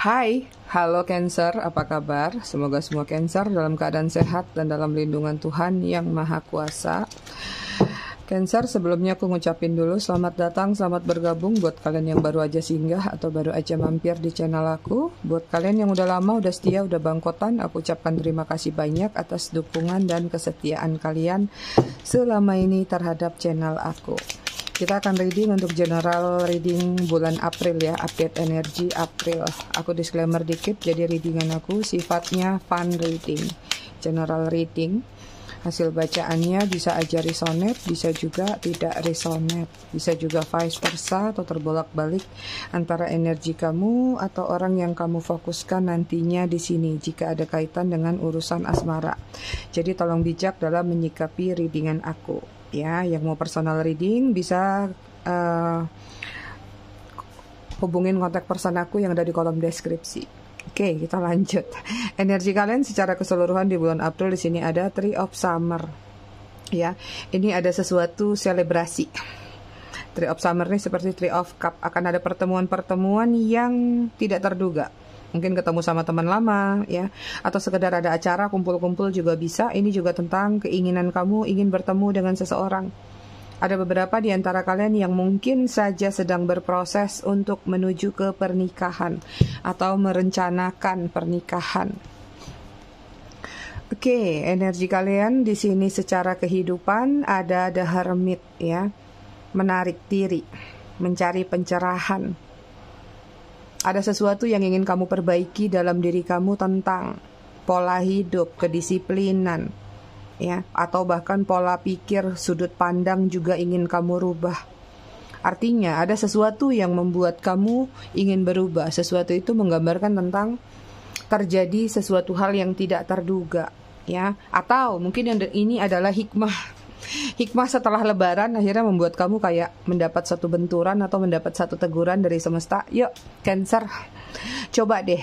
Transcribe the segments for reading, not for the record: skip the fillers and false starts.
Hai, halo Cancer, apa kabar? Semoga semua Cancer dalam keadaan sehat dan dalam lindungan Tuhan yang Maha Kuasa. Cancer, sebelumnya aku ngucapin dulu selamat datang, selamat bergabung buat kalian yang baru aja singgah atau baru aja mampir di channel aku. Buat kalian yang udah lama, udah setia, udah bangkotan, aku ucapkan terima kasih banyak atas dukungan dan kesetiaan kalian selama ini terhadap channel aku. Kita akan reading untuk general reading bulan April ya, update energi April. Aku disclaimer dikit, jadi readingan aku sifatnya fun reading, general reading. Hasil bacaannya bisa aja resonate, bisa juga tidak resonate, bisa juga vice versa atau terbolak-balik antara energi kamu atau orang yang kamu fokuskan nantinya di sini jika ada kaitan dengan urusan asmara. Jadi tolong bijak dalam menyikapi readingan aku. Ya, yang mau personal reading bisa hubungin kontak person aku yang ada di kolom deskripsi. Oke, kita lanjut. Energi kalian secara keseluruhan di bulan April di sini ada Three of Summer. Ya, ini ada sesuatu selebrasi. Three of Summer ini seperti Three of Cup, akan ada pertemuan-pertemuan yang tidak terduga. Mungkin ketemu sama teman lama ya, atau sekedar ada acara kumpul-kumpul juga bisa. Ini juga tentang keinginan kamu ingin bertemu dengan seseorang. Ada beberapa di antara kalian yang mungkin saja sedang berproses untuk menuju ke pernikahan atau merencanakan pernikahan. Oke, energi kalian di sini secara kehidupan ada The Hermit ya. Menarik diri, mencari pencerahan. Ada sesuatu yang ingin kamu perbaiki dalam diri kamu tentang pola hidup, kedisiplinan, ya, atau bahkan pola pikir, sudut pandang juga ingin kamu rubah. Artinya ada sesuatu yang membuat kamu ingin berubah. Sesuatu itu menggambarkan tentang terjadi sesuatu hal yang tidak terduga, ya. Atau mungkin yang ini adalah hikmah. Hikmah setelah lebaran akhirnya membuat kamu kayak mendapat satu benturan atau mendapat satu teguran dari semesta. Yuk Cancer, coba deh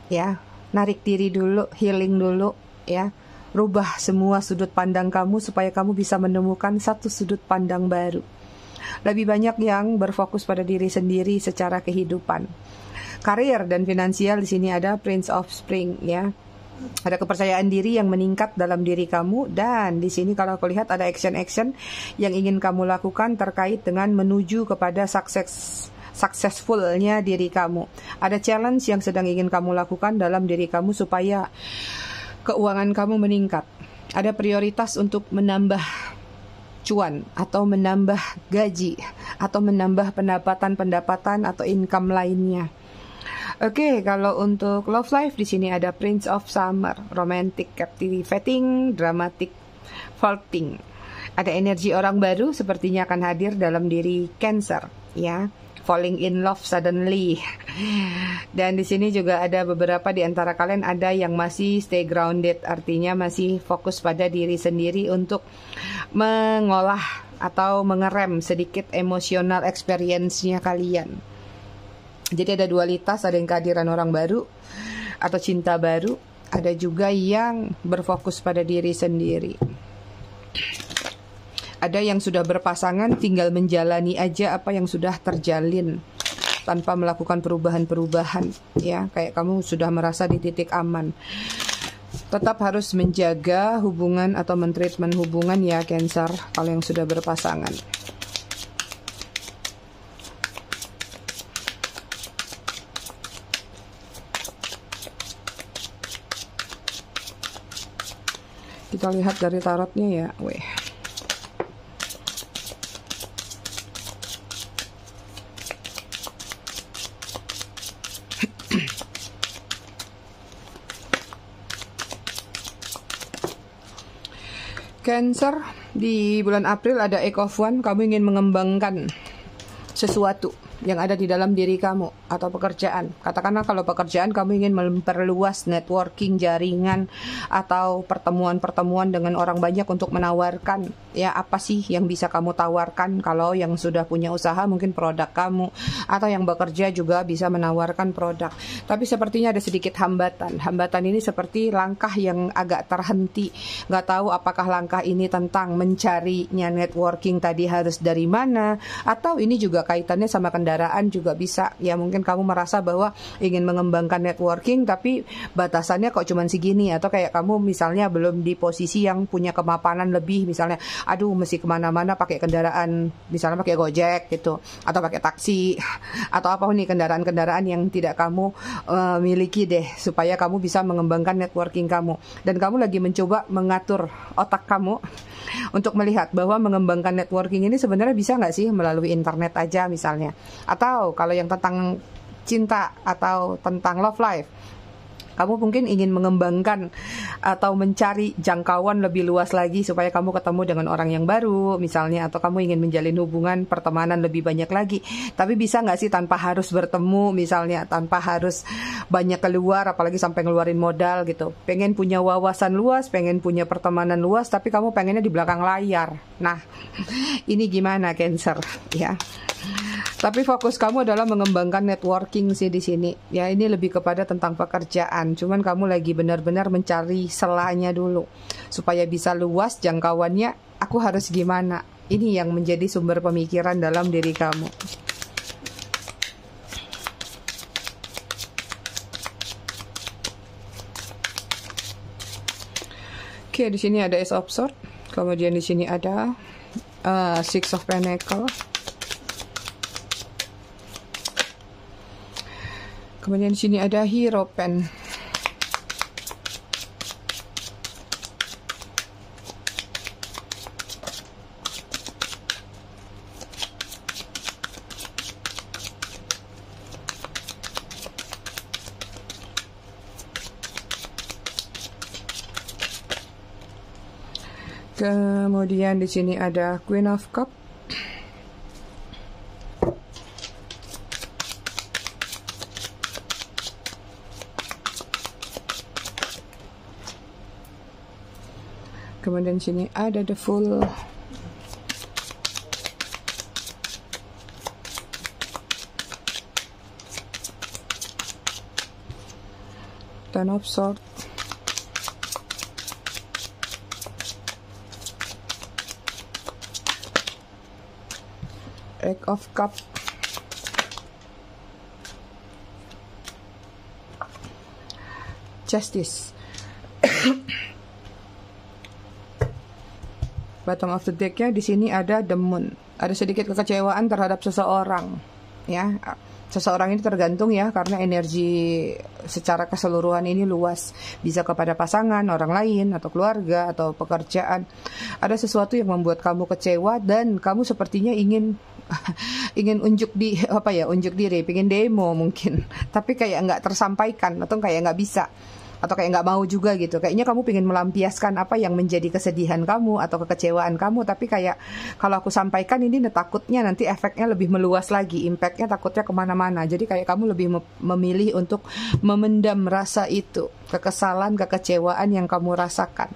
ya, narik diri dulu, healing dulu ya. Rubah semua sudut pandang kamu supaya kamu bisa menemukan satu sudut pandang baru. Lebih banyak yang berfokus pada diri sendiri secara kehidupan. Karir dan finansial di sini ada Prince of Spring ya. Ada kepercayaan diri yang meningkat dalam diri kamu, dan di sini kalau aku lihat ada action-action yang ingin kamu lakukan terkait dengan menuju kepada successfulnya diri kamu. Ada challenge yang sedang ingin kamu lakukan dalam diri kamu supaya keuangan kamu meningkat. Ada prioritas untuk menambah cuan atau menambah gaji atau menambah pendapatan atau income lainnya. Oke, kalau untuk love life di sini ada Prince of Summer, romantic, captivating, dramatic, flirting. Ada energi orang baru sepertinya akan hadir dalam diri Cancer, ya. Falling in love suddenly. Dan di sini juga ada beberapa di antara kalian ada yang masih stay grounded, artinya masih fokus pada diri sendiri untuk mengolah atau mengerem sedikit emosional experience-nya kalian. Jadi ada dualitas, ada yang kehadiran orang baru atau cinta baru, ada juga yang berfokus pada diri sendiri. Ada yang sudah berpasangan tinggal menjalani aja apa yang sudah terjalin tanpa melakukan perubahan-perubahan ya, kayak kamu sudah merasa di titik aman. Tetap harus menjaga hubungan atau mentreatment hubungan ya Cancer kalau yang sudah berpasangan. Kita lihat dari tarotnya ya, weh. Cancer, di bulan April ada Eight of Wands, kamu ingin mengembangkan sesuatu yang ada di dalam diri kamu atau pekerjaan. Katakanlah kalau pekerjaan kamu ingin memperluas networking, jaringan atau pertemuan-pertemuan dengan orang banyak untuk menawarkan ya apa sih yang bisa kamu tawarkan. Kalau yang sudah punya usaha mungkin produk kamu, atau yang bekerja juga bisa menawarkan produk. Tapi sepertinya ada sedikit hambatan. Hambatan ini seperti langkah yang agak terhenti. Nggak tahu apakah langkah ini tentang mencarinya networking tadi harus dari mana, atau ini juga kaitannya sama kendaraan kendaraan juga bisa. Ya mungkin kamu merasa bahwa ingin mengembangkan networking tapi batasannya kok cuman segini, atau kayak kamu misalnya belum di posisi yang punya kemapanan lebih, misalnya aduh mesti kemana-mana pakai kendaraan, misalnya pakai Gojek gitu, atau pakai taksi, atau apa nih kendaraan-kendaraan yang tidak kamu miliki deh, supaya kamu bisa mengembangkan networking kamu. Dan kamu lagi mencoba mengatur otak kamu untuk melihat bahwa mengembangkan networking ini sebenarnya bisa nggak sih melalui internet aja misalnya. Atau kalau yang tentang cinta atau tentang love life, kamu mungkin ingin mengembangkan atau mencari jangkauan lebih luas lagi supaya kamu ketemu dengan orang yang baru misalnya, atau kamu ingin menjalin hubungan pertemanan lebih banyak lagi. Tapi bisa nggak sih tanpa harus bertemu misalnya, tanpa harus banyak keluar, apalagi sampai ngeluarin modal gitu. Pengen punya wawasan luas, pengen punya pertemanan luas, tapi kamu pengennya di belakang layar. Nah, ini gimana Cancer ya? Tapi fokus kamu adalah mengembangkan networking sih di sini. Ya ini lebih kepada tentang pekerjaan. Cuman kamu lagi benar-benar mencari selanya dulu supaya bisa luas jangkauannya. Aku harus gimana? Ini yang menjadi sumber pemikiran dalam diri kamu. Oke, di sini ada Ace of Swords. Kemudian di sini ada Six of Pentacles. Kemudian di sini ada Hero Pen. Kemudian di sini ada Queen of Cup. Kemudian sini ada the Fool. Ten of Swords. Eight of Cups. Justice. Bottom of the deck-nya di sini ada the Moon. Ada sedikit kekecewaan terhadap seseorang, ya. Seseorang ini tergantung ya, karena energi secara keseluruhan ini luas. Bisa kepada pasangan, orang lain, atau keluarga, atau pekerjaan. Ada sesuatu yang membuat kamu kecewa dan kamu sepertinya ingin unjuk diri, pengen demo mungkin. Tapi kayak nggak tersampaikan atau kayak nggak bisa. Atau kayak nggak mau juga gitu. Kayaknya kamu pengen melampiaskan apa yang menjadi kesedihan kamu atau kekecewaan kamu, tapi kayak kalau aku sampaikan ini takutnya nanti efeknya lebih meluas lagi, impactnya takutnya kemana-mana. Jadi kayak kamu lebih memilih untuk memendam rasa itu, kekesalan, kekecewaan yang kamu rasakan.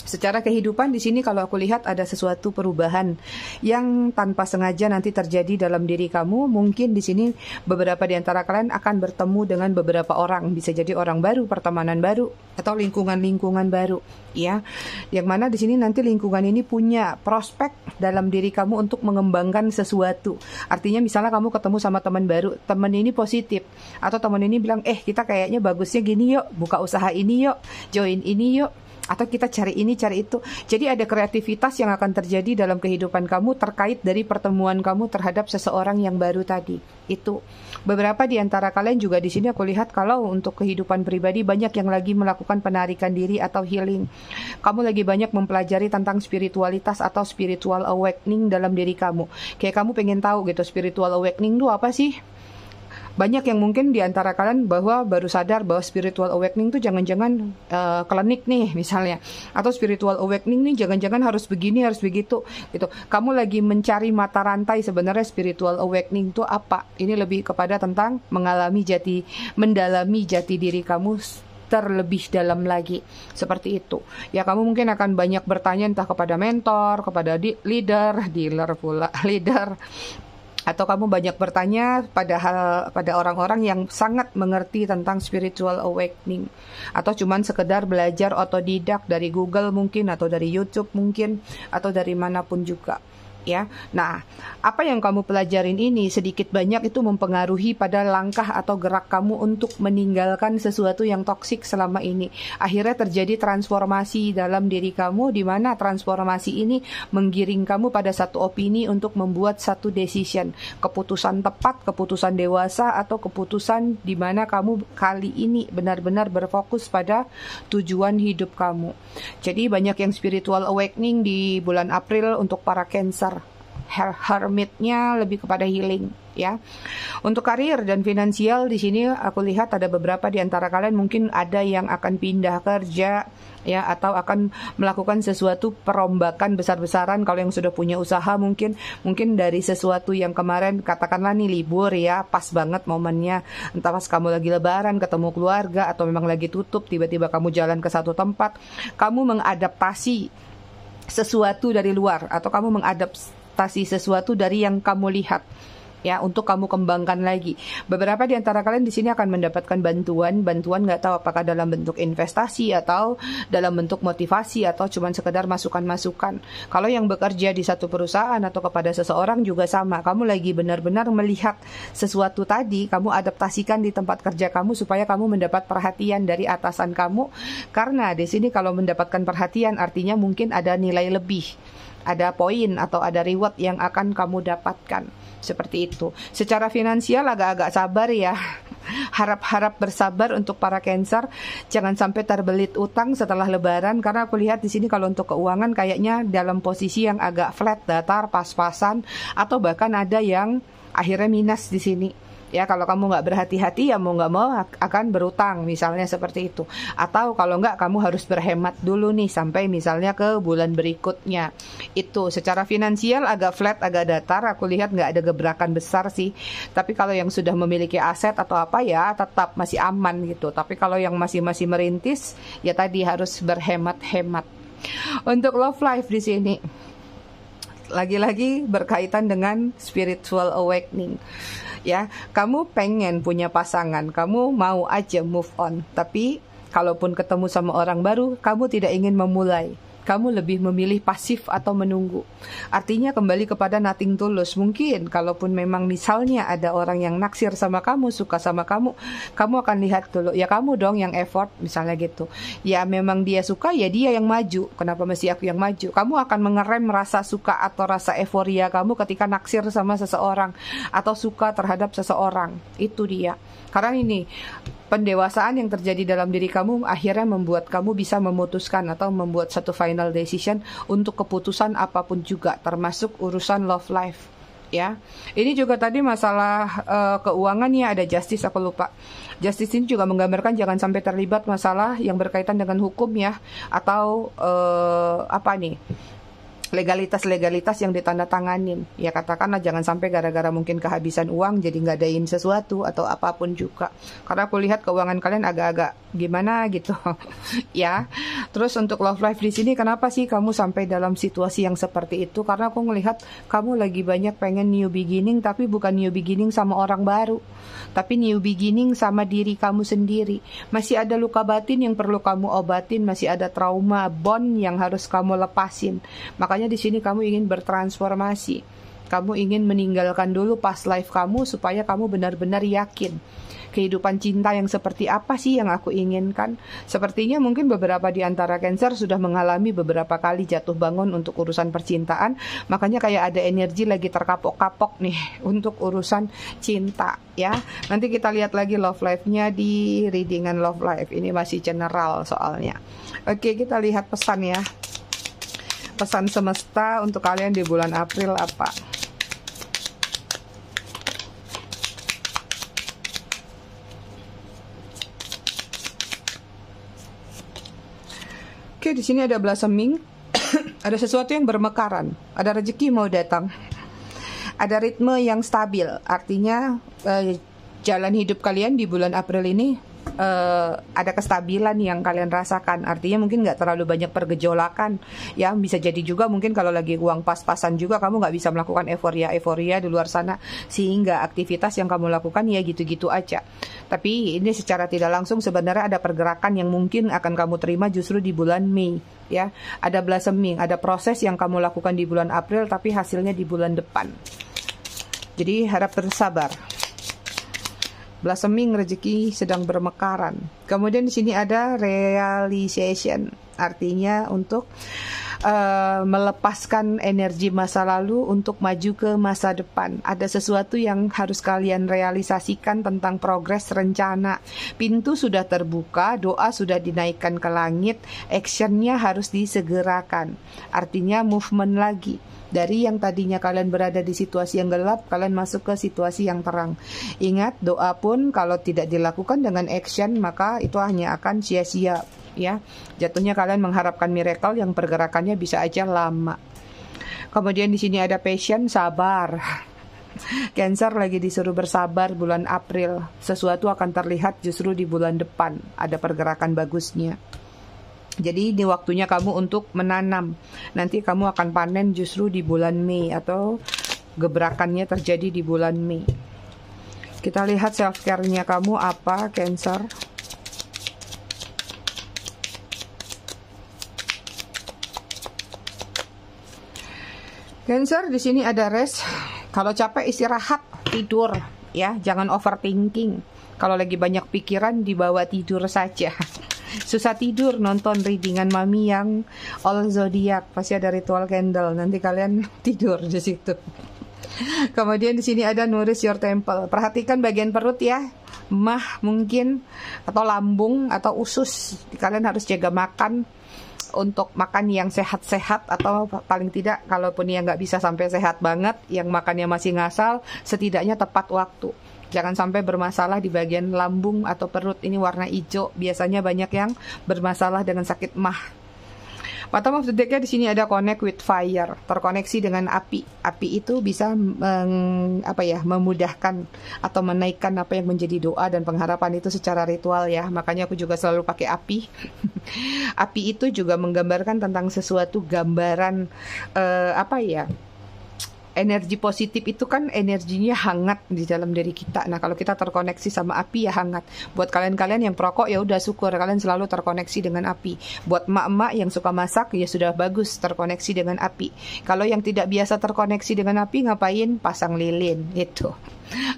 Secara kehidupan di sini kalau aku lihat ada sesuatu perubahan yang tanpa sengaja nanti terjadi dalam diri kamu. Mungkin di sini beberapa di antara kalian akan bertemu dengan beberapa orang, bisa jadi orang baru, pertemanan baru, atau lingkungan-lingkungan baru, ya. Yang mana di sini nanti lingkungan ini punya prospek dalam diri kamu untuk mengembangkan sesuatu. Artinya misalnya kamu ketemu sama teman baru, teman ini positif, atau teman ini bilang, kita kayaknya bagusnya gini yuk, buka usaha ini yuk, join ini yuk, atau kita cari ini, cari itu. Jadi ada kreativitas yang akan terjadi dalam kehidupan kamu terkait dari pertemuan kamu terhadap seseorang yang baru tadi. Itu beberapa di antara kalian juga di sini aku lihat kalau untuk kehidupan pribadi banyak yang lagi melakukan penarikan diri atau healing. Kamu lagi banyak mempelajari tentang spiritualitas atau spiritual awakening dalam diri kamu. Kayak kamu pengen tahu gitu, spiritual awakening itu apa sih? Banyak yang mungkin di antara kalian bahwa baru sadar bahwa spiritual awakening itu jangan-jangan klinik nih misalnya, atau spiritual awakening nih jangan-jangan harus begini, harus begitu gitu. Kamu lagi mencari mata rantai sebenarnya spiritual awakening itu apa. Ini lebih kepada tentang mendalami jati diri kamu terlebih dalam lagi, seperti itu. Ya kamu mungkin akan banyak bertanya entah kepada mentor, kepada leader, atau kamu banyak bertanya pada orang-orang yang sangat mengerti tentang spiritual awakening, atau cuman sekedar belajar otodidak dari Google mungkin, atau dari YouTube mungkin, atau dari manapun juga. ya. Nah, apa yang kamu pelajarin ini sedikit banyak itu mempengaruhi pada langkah atau gerak kamu untuk meninggalkan sesuatu yang toksik selama ini. Akhirnya terjadi transformasi dalam diri kamu, di mana transformasi ini menggiring kamu pada satu opini untuk membuat satu decision, keputusan tepat, keputusan dewasa, atau keputusan di mana kamu kali ini benar-benar berfokus pada tujuan hidup kamu. Jadi banyak yang spiritual awakening di bulan April untuk para Cancer. Hermitnya lebih kepada healing, ya. Untuk karir dan finansial di sini aku lihat ada beberapa di antara kalian mungkin ada yang akan pindah kerja, ya, atau akan melakukan sesuatu perombakan besar-besaran. Kalau yang sudah punya usaha mungkin dari sesuatu yang kemarin katakanlah nih libur, ya, pas banget momennya, entah pas kamu lagi lebaran ketemu keluarga atau memang lagi tutup, tiba-tiba kamu jalan ke satu tempat, kamu mengadaptasi sesuatu dari luar atau kamu mengadaptasi sesuatu dari yang kamu lihat, ya, untuk kamu kembangkan lagi. Beberapa di antara kalian di sini akan mendapatkan bantuan nggak tahu apakah dalam bentuk investasi atau dalam bentuk motivasi atau cuma sekedar masukan-masukan. Kalau yang bekerja di satu perusahaan atau kepada seseorang juga sama, kamu lagi benar-benar melihat sesuatu tadi, kamu adaptasikan di tempat kerja kamu supaya kamu mendapat perhatian dari atasan kamu. Karena di sini kalau mendapatkan perhatian artinya mungkin ada nilai lebih, ada poin atau ada reward yang akan kamu dapatkan. Seperti itu. Secara finansial agak-agak sabar, ya. Harap-harap bersabar untuk para Cancer. Jangan sampai terbelit utang setelah lebaran, karena aku lihat di sini kalau untuk keuangan kayaknya dalam posisi yang agak flat, datar, pas-pasan, atau bahkan ada yang akhirnya minus di sini. Ya, kalau kamu nggak berhati-hati, ya mau nggak mau akan berutang, misalnya seperti itu. Atau kalau nggak, kamu harus berhemat dulu nih sampai misalnya ke bulan berikutnya. Itu secara finansial agak flat, agak datar. Aku lihat nggak ada gebrakan besar sih. Tapi kalau yang sudah memiliki aset atau apa, ya tetap masih aman gitu. Tapi kalau yang masih merintis, ya tadi harus berhemat-hemat. Untuk love life di sini, lagi-lagi berkaitan dengan spiritual awakening. Ya, kamu pengen punya pasangan, kamu mau aja move on, tapi kalaupun ketemu sama orang baru, kamu tidak ingin memulai. Kamu lebih memilih pasif atau menunggu. Artinya kembali kepada nothing tulus. Mungkin kalaupun memang misalnya ada orang yang naksir sama kamu, suka sama kamu akan lihat dulu, ya kamu dong yang effort, misalnya gitu. Ya memang dia suka, ya dia yang maju. Kenapa mesti aku yang maju? Kamu akan mengerem rasa suka atau rasa euforia kamu ketika naksir sama seseorang atau suka terhadap seseorang. Itu dia. Karena ini pendewasaan yang terjadi dalam diri kamu akhirnya membuat kamu bisa memutuskan atau membuat satu final decision untuk keputusan apapun juga, termasuk urusan love life, ya. Ini juga tadi masalah keuangan, ya, ada justice, aku lupa. Justice ini juga menggambarkan jangan sampai terlibat masalah yang berkaitan dengan hukum, ya, atau apa nih, legalitas yang ditandatanganin. Ya katakanlah jangan sampai gara-gara mungkin kehabisan uang jadi ngadain sesuatu atau apapun juga. Karena aku lihat keuangan kalian agak-agak gimana gitu. Ya. Terus untuk love life di sini, kenapa sih kamu sampai dalam situasi yang seperti itu? Karena aku melihat kamu lagi banyak pengen new beginning, tapi bukan new beginning sama orang baru, tapi new beginning sama diri kamu sendiri. Masih ada luka batin yang perlu kamu obatin, masih ada trauma bond yang harus kamu lepasin. Makanya di sini kamu ingin bertransformasi. Kamu ingin meninggalkan dulu past life kamu supaya kamu benar-benar yakin kehidupan cinta yang seperti apa sih yang aku inginkan. Sepertinya mungkin beberapa di antara Cancer sudah mengalami beberapa kali jatuh bangun untuk urusan percintaan, makanya kayak ada energi lagi terkapok-kapok nih untuk urusan cinta, ya. Nanti kita lihat lagi love life-nya di readingan love life. Ini masih general soalnya. Oke, kita lihat pesan, ya. Pesan semesta untuk kalian di bulan April apa? Oke, di sini ada blossoming. Ada sesuatu yang bermekaran, ada rezeki mau datang. Ada ritme yang stabil, artinya jalan hidup kalian di bulan April ini ada kestabilan yang kalian rasakan. Artinya mungkin nggak terlalu banyak pergejolakan, ya. Bisa jadi juga mungkin kalau lagi uang pas-pasan juga kamu nggak bisa melakukan euforia di luar sana, sehingga aktivitas yang kamu lakukan ya gitu-gitu aja. Tapi ini secara tidak langsung sebenarnya ada pergerakan yang mungkin akan kamu terima justru di bulan Mei, ya. Ada blossoming, ada proses yang kamu lakukan di bulan April tapi hasilnya di bulan depan. Jadi harap bersabar. Blossoming, rezeki sedang bermekaran. Kemudian di sini ada realization, artinya untuk melepaskan energi masa lalu untuk maju ke masa depan. Ada sesuatu yang harus kalian realisasikan tentang progres rencana. Pintu sudah terbuka, doa sudah dinaikkan ke langit, actionnya harus disegerakan. Artinya movement lagi. Dari yang tadinya kalian berada di situasi yang gelap, kalian masuk ke situasi yang terang. Ingat, doa pun kalau tidak dilakukan dengan action, maka itu hanya akan sia-sia, ya. Jatuhnya kalian mengharapkan miracle yang pergerakannya bisa aja lama. Kemudian di sini ada passion, sabar. Cancer lagi disuruh bersabar bulan April. Sesuatu akan terlihat justru di bulan depan. Ada pergerakan bagusnya. Jadi ini waktunya kamu untuk menanam. Nanti kamu akan panen justru di bulan Mei atau gebrakannya terjadi di bulan Mei. Kita lihat self care-nya kamu apa, Cancer. Cancer di sini ada rest. Kalau capek istirahat, tidur, ya, jangan overthinking. Kalau lagi banyak pikiran dibawa tidur saja. Susah tidur, nonton readingan mami yang all zodiac, pasti ada ritual candle, nanti kalian tidur di situ. Kemudian di sini ada nourish your temple. Perhatikan bagian perut ya, mah mungkin atau lambung atau usus. Kalian harus jaga makan untuk makan yang sehat-sehat atau paling tidak kalaupun yang nggak bisa sampai sehat banget, yang makannya masih ngasal, setidaknya tepat waktu. Jangan sampai bermasalah di bagian lambung atau perut. Ini warna hijau. Biasanya banyak yang bermasalah dengan sakit mah. Bottom of the deck-nya di sini ada connect with fire. Terkoneksi dengan api. Api itu bisa memudahkan atau menaikkan apa yang menjadi doa dan pengharapan itu secara ritual ya. Makanya aku juga selalu pakai api. Api itu juga menggambarkan tentang sesuatu gambaran energi positif itu kan energinya hangat di dalam diri kita. Nah, kalau kita terkoneksi sama api ya hangat. Buat kalian-kalian yang perokok ya udah syukur kalian selalu terkoneksi dengan api. Buat emak-emak yang suka masak ya sudah bagus terkoneksi dengan api. Kalau yang tidak biasa terkoneksi dengan api ngapain? Pasang lilin gitu.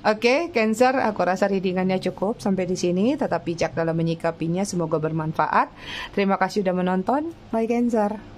Oke, Cancer, aku rasa readingannya cukup sampai di sini. Tetap bijak dalam menyikapinya. Semoga bermanfaat. Terima kasih sudah menonton. Bye, Cancer.